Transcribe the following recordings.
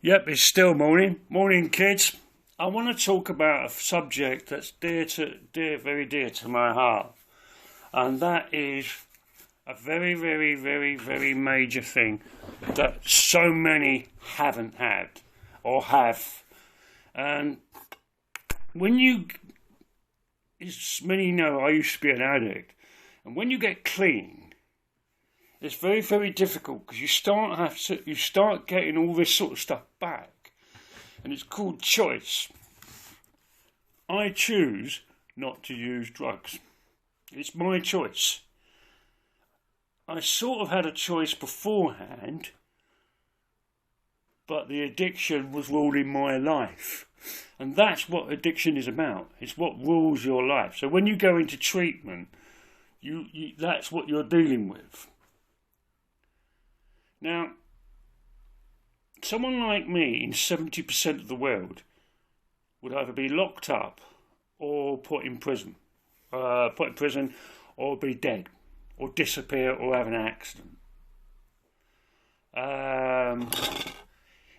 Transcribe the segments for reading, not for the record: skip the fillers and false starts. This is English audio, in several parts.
Yep, it's still morning. Morning, kids. I want to talk about a subject that's very dear to my heart, and that is a very, very, very, very major thing that so many haven't had or have. And when you, as many know, I used to be an addict, and when you get clean, it's very, very difficult because you start getting all this sort of stuff back, and it's called choice. I choose not to use drugs. It's my choice. I sort of had a choice beforehand, but the addiction was ruling my life. And that's what addiction is about. It's what rules your life. So when you go into treatment, that's what you're dealing with. Now, someone like me in 70% of the world would either be locked up or put in prison. Or be dead, or disappear, or have an accident.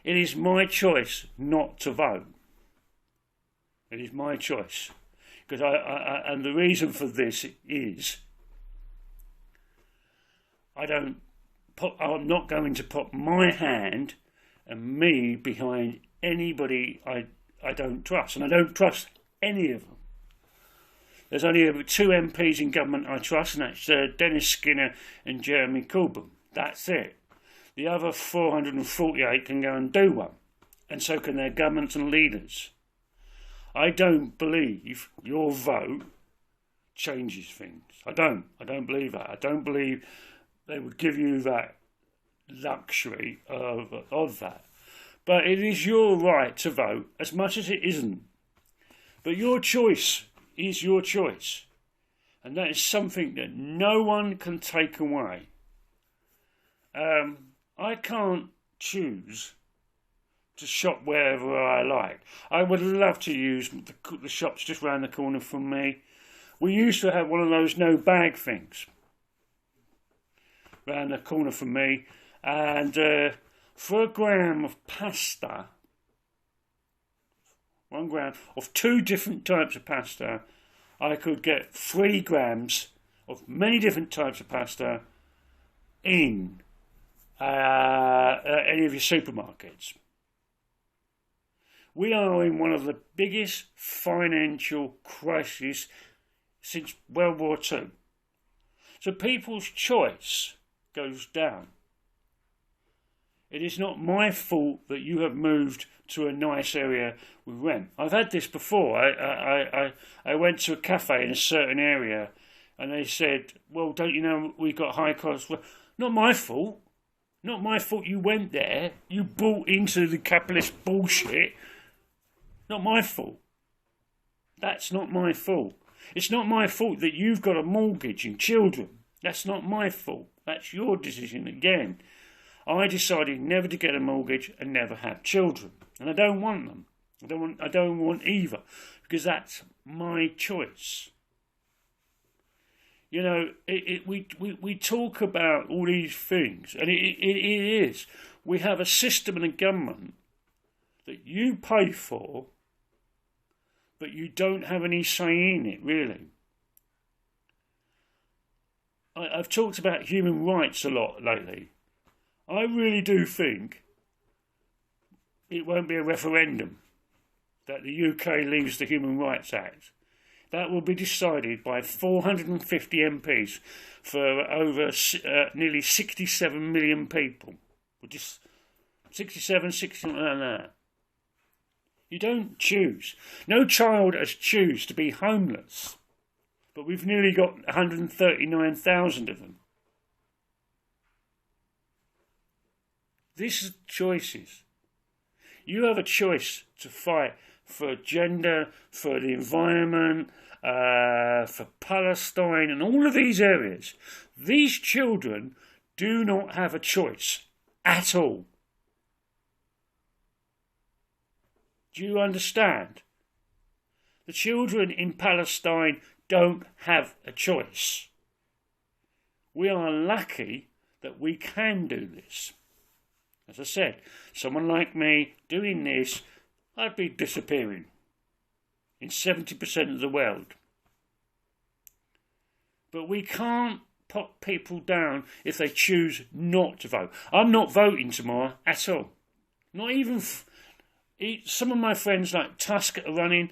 It is my choice not to vote. It is my choice, because and the reason for this is I'm not going to put my hand and me behind anybody I don't trust, and I don't trust any of them. There's only two MPs in government I trust, and that's Dennis Skinner and Jeremy Corbyn. That's it. The other 448 can go and do one, and so can their governments and leaders. I don't believe your vote changes things. I don't believe that. I don't believe they would give you that luxury of that. But it is your right to vote as much as it isn't. But your choice is your choice. And that is something that no one can take away. I can't choose to shop wherever I like. I would love to use the shops just round the corner from me. We used to have one of those no bag things round the corner from me, and for a gram of pasta, 1 gram of two different types of pasta, I could get 3 grams of many different types of pasta in any of your supermarkets. We are in one of the biggest financial crises since World War II. So people's choice goes down. It is not my fault that you have moved to a nice area with rent. I've had this before. I went to a cafe in a certain area, and they said, well, don't you know we've got high costs? Well, not my fault. Not my fault you went there. You bought into the capitalist bullshit. Not my fault. That's not my fault. It's not my fault that you've got a mortgage and children. That's not my fault. That's your decision again. I decided never to get a mortgage and never have children, and I don't want them. I don't want either, because that's my choice. You know, we talk about all these things, and it is. We have a system and a government that you pay for, but you don't have any say in it, really. I've talked about human rights a lot lately. I really do think it won't be a referendum that the UK leaves the Human Rights Act. That will be decided by 450 MPs for over nearly 67 million people. Just 60, like that. You don't choose. No child has choose to be homeless, but we've nearly got 139,000 of them. This is choices. You have a choice to fight for gender, for the environment, for Palestine, and all of these areas. These children do not have a choice at all. Do you understand? The children in Palestine don't have a choice. We are lucky that we can do this. As I said, someone like me doing this, I'd be disappearing in 70% of the world. But we can't put people down if they choose not to vote. I'm not voting tomorrow at all. Not even some of my friends like Tusk are running,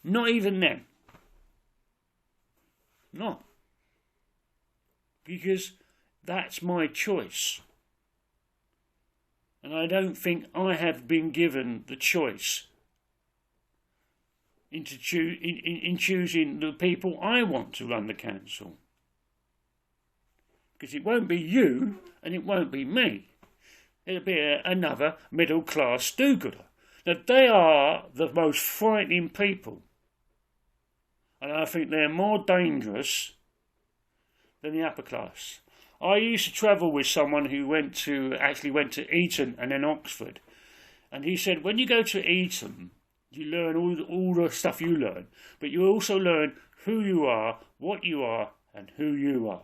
not even them. Not. Because that's my choice. And I don't think I have been given the choice in choosing the people I want to run the council. Because it won't be you and it won't be me. It'll be another middle class do-gooder. Now they are the most frightening people. And I think they're more dangerous than the upper class. I used to travel with someone who actually went to Eton and then Oxford. And he said, when you go to Eton, you learn all the stuff you learn, but you also learn who you are, what you are, and who you are.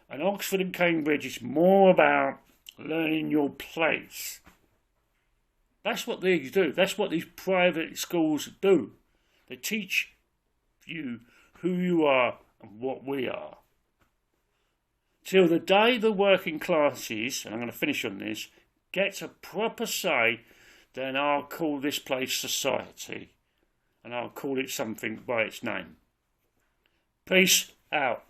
And Oxford and Cambridge is more about learning your place. That's what these do. That's what these private schools do. They teach you who you are and what we are. Till the day the working classes, and I'm going to finish on this, gets a proper say, then I'll call this place society. And I'll call it something by its name. Peace out.